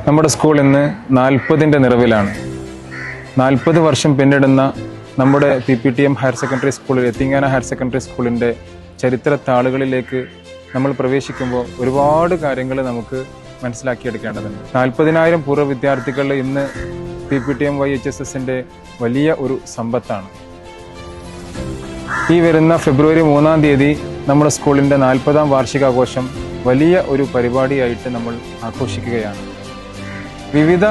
നമ്മുടെ സ്കൂൾ ഇന്ന് 40ൻ്റെ നിറവിലാണ്. 40 വർഷം പിന്നിടുന്ന നമ്മുടെ PPTM ഹയർ സെക്കൻഡറി സ്കൂളിൽ, എത്തിങ്ങാന ഹയർ സെക്കൻഡറി സ്കൂളിൻ്റെ ചരിത്ര താളുകളിലേക്ക് നമ്മൾ പ്രവേശിക്കുമ്പോൾ ഒരുപാട് കാര്യങ്ങൾ നമുക്ക് മനസ്സിലാക്കിയെടുക്കേണ്ടതുണ്ട്. 40,000 പൂർവ്വ വിദ്യാർത്ഥികൾ ഇന്ന് PPTM YHSSൻ്റെ വലിയ ഒരു സമ്പത്താണ്. ഈ വരുന്ന ഫെബ്രുവരി 3-ാം തീയതി നമ്മുടെ സ്കൂളിൻ്റെ 40ാം വാർഷികാഘോഷം വലിയ ഒരു പരിപാടിയായിട്ട് നമ്മൾ ആഘോഷിക്കുകയാണ്. വിവിധ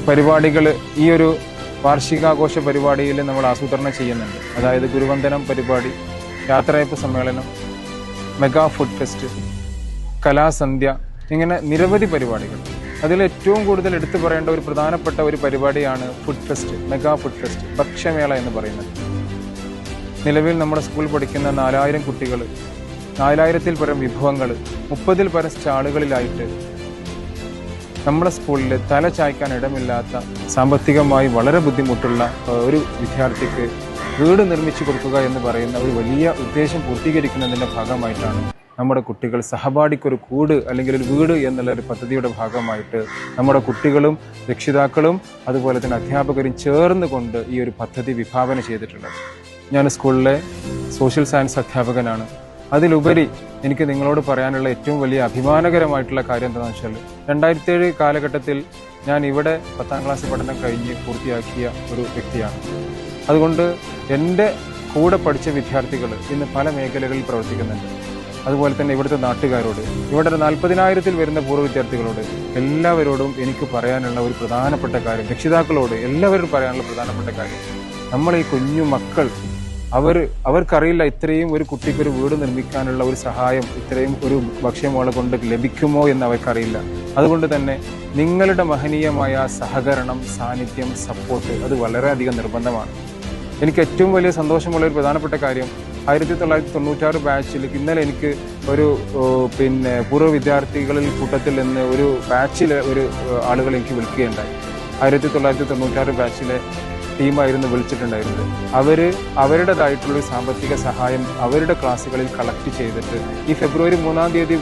പരിപാടികൾ ഈ ഒരു വാർഷികാഘോഷ പരിപാടിയിൽ നമ്മൾ ആസൂത്രണം ചെയ്യുന്നുണ്ട്. അതായത് ഗുരുവന്ദനം പരിപാടി, യാത്രയപ്പ് സമ്മേളനം, മെഗാ ഫുഡ് ഫെസ്റ്റ്, കലാസന്ധ്യ, ഇങ്ങനെ നിരവധി പരിപാടികൾ. അതിൽ ഏറ്റവും കൂടുതൽ എടുത്തു പറയേണ്ട ഒരു പ്രധാനപ്പെട്ട ഒരു പരിപാടിയാണ് food fest, mega food fest, ഭക്ഷ്യമേള എന്ന് പറയുന്നത്. നിലവിൽ നമ്മുടെ സ്കൂളിൽ പഠിക്കുന്ന 4000 കുട്ടികൾ, 4000-ൽ പരം വിഭവങ്ങൾ 30-ൽ പരം സ്റ്റാളുകളിലായിട്ട് നമ്മുടെ സ്കൂളിൽ തല ചായ്ക്കാൻ ഇടമില്ലാത്ത, സാമ്പത്തികമായി വളരെ ബുദ്ധിമുട്ടുള്ള ഒരു വിദ്യാർത്ഥിക്ക് വീട് നിർമ്മിച്ചു കൊടുക്കുക എന്ന് പറയുന്ന ഒരു വലിയ ഉദ്ദേശം പൂർത്തീകരിക്കുന്നതിൻ്റെ ഭാഗമായിട്ടാണ് നമ്മുടെ കുട്ടികൾ സഹപാഠിക്കൊരു കൂട് അല്ലെങ്കിൽ ഒരു വീട് എന്നുള്ള ഒരു പദ്ധതിയുടെ ഭാഗമായിട്ട് നമ്മുടെ കുട്ടികളും രക്ഷിതാക്കളും അതുപോലെ തന്നെ അധ്യാപകരും ചേർന്ന് കൊണ്ട് ഈ ഒരു പദ്ധതി വിഭാവന ചെയ്തിട്ടുള്ളത്. ഞാൻ സ്കൂളിലെ സോഷ്യൽ സയൻസ് അധ്യാപകനാണ്. അതിലുപരി എനിക്ക് നിങ്ങളോട് പറയാനുള്ള ഏറ്റവും വലിയ അഭിമാനകരമായിട്ടുള്ള കാര്യം എന്താണെന്ന് വെച്ചാൽ 2007 കാലഘട്ടത്തിൽ ഞാൻ ഇവിടെ 10ാം ക്ലാസ് പഠനം കഴിഞ്ഞ് പൂർത്തിയാക്കിയ ഒരു വ്യക്തിയാണ്. അതുകൊണ്ട് എൻ്റെ കൂടെ പഠിച്ച വിദ്യാർത്ഥികൾ ഇന്ന് പല മേഖലകളിൽ പ്രവർത്തിക്കുന്നുണ്ട്. അതുപോലെ തന്നെ ഇവിടുത്തെ നാട്ടുകാരോട്, ഇവിടെ 40,000-ൽ വരുന്ന പൂർവ്വ വിദ്യാർത്ഥികളോട് എല്ലാവരോടും എനിക്ക് പറയാനുള്ള ഒരു പ്രധാനപ്പെട്ട കാര്യം, രക്ഷിതാക്കളോട് എല്ലാവരോടും പറയാനുള്ള പ്രധാനപ്പെട്ട കാര്യം, നമ്മൾ ഈ കുഞ്ഞു മക്കൾ അവർക്കറിയില്ല ഇത്രയും ഒരു കുട്ടിക്കൊരു വീട് നിർമ്മിക്കാനുള്ള ഒരു സഹായം ഇത്രയും ഒരു ഭക്ഷ്യമേള കൊണ്ട് ലഭിക്കുമോ എന്ന് അവർക്കറിയില്ല. അതുകൊണ്ട് തന്നെ നിങ്ങളുടെ മഹനീയമായ സഹകരണം, സാന്നിധ്യം, സപ്പോർട്ട് അത് വളരെയധികം നിർബന്ധമാണ്. എനിക്ക് ഏറ്റവും വലിയ സന്തോഷമുള്ള ഒരു പ്രധാനപ്പെട്ട കാര്യം, 1996 ബാച്ചിൽ ഇന്നലെ എനിക്ക് ഒരു പൂർവ്വ വിദ്യാർത്ഥികളിൽ കൂട്ടത്തിൽ നിന്ന് ഒരു ബാച്ചിലെ ഒരു ആളുകൾ എനിക്ക് വിളിക്കുകയുണ്ടായി. 1996 ബാച്ചിലെ ടീമായിരുന്നു വിളിച്ചിട്ടുണ്ടായിരുന്നത്. അവരുടേതായിട്ടുള്ളൊരു സാമ്പത്തിക സഹായം അവരുടെ ക്ലാസ്സുകളിൽ കളക്ട് ചെയ്തിട്ട് ഈ ഫെബ്രുവരി 3-ാം തീയതി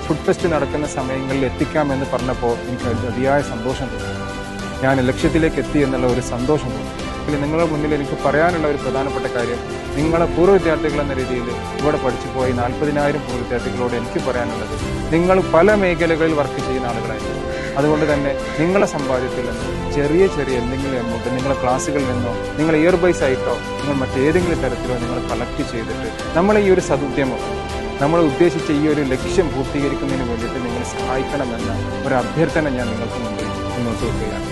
ഫുഡ് ഫെസ്റ്റ് നടക്കുന്ന സമയങ്ങളിൽ എത്തിക്കാമെന്ന് പറഞ്ഞപ്പോൾ എനിക്ക് അതിയായ സന്തോഷം തോന്നി. ഞാൻ ലക്ഷ്യത്തിലേക്ക് എത്തി എന്നുള്ള ഒരു സന്തോഷം തോന്നി. നിങ്ങളുടെ മുന്നിൽ എനിക്ക് പറയാനുള്ള ഒരു പ്രധാനപ്പെട്ട കാര്യം, നിങ്ങളെ പൂർവ്വ വിദ്യാർത്ഥികൾ എന്ന രീതിയിൽ ഇവിടെ പഠിച്ചു പോയി 40,000 പൂർവ്വ വിദ്യാർത്ഥികളോട് എനിക്ക് പറയാനുള്ളത്, നിങ്ങൾ പല മേഖലകളിൽ വർക്ക് ചെയ്യുന്ന ആളുകളായിരുന്നു. അതുകൊണ്ട് തന്നെ നിങ്ങളെ സമ്പാദ്യത്തിൽ നിന്ന് ചെറിയ എന്തെങ്കിലും എമൗണ്ട് നിങ്ങളെ ക്ലാസ്സുകളിൽ നിന്നോ, നിങ്ങൾ ഇയർ ബൈസ് ആയിട്ടോ, നിങ്ങൾ മറ്റേതെങ്കിലും തരത്തിലോ നിങ്ങൾ കളക്ട് ചെയ്തിട്ട് നമ്മളെ ഈ ഒരു സദുദ്യമം, നമ്മൾ ഉദ്ദേശിച്ച ഈ ഒരു ലക്ഷ്യം പൂർത്തീകരിക്കുന്നതിന് വേണ്ടിയിട്ട് നിങ്ങൾ സഹായിക്കണമെന്ന ഒരു അഭ്യർത്ഥന ഞാൻ നിങ്ങൾക്ക് മുമ്പിൽ മുന്നോട്ട് വെക്കുകയാണ്.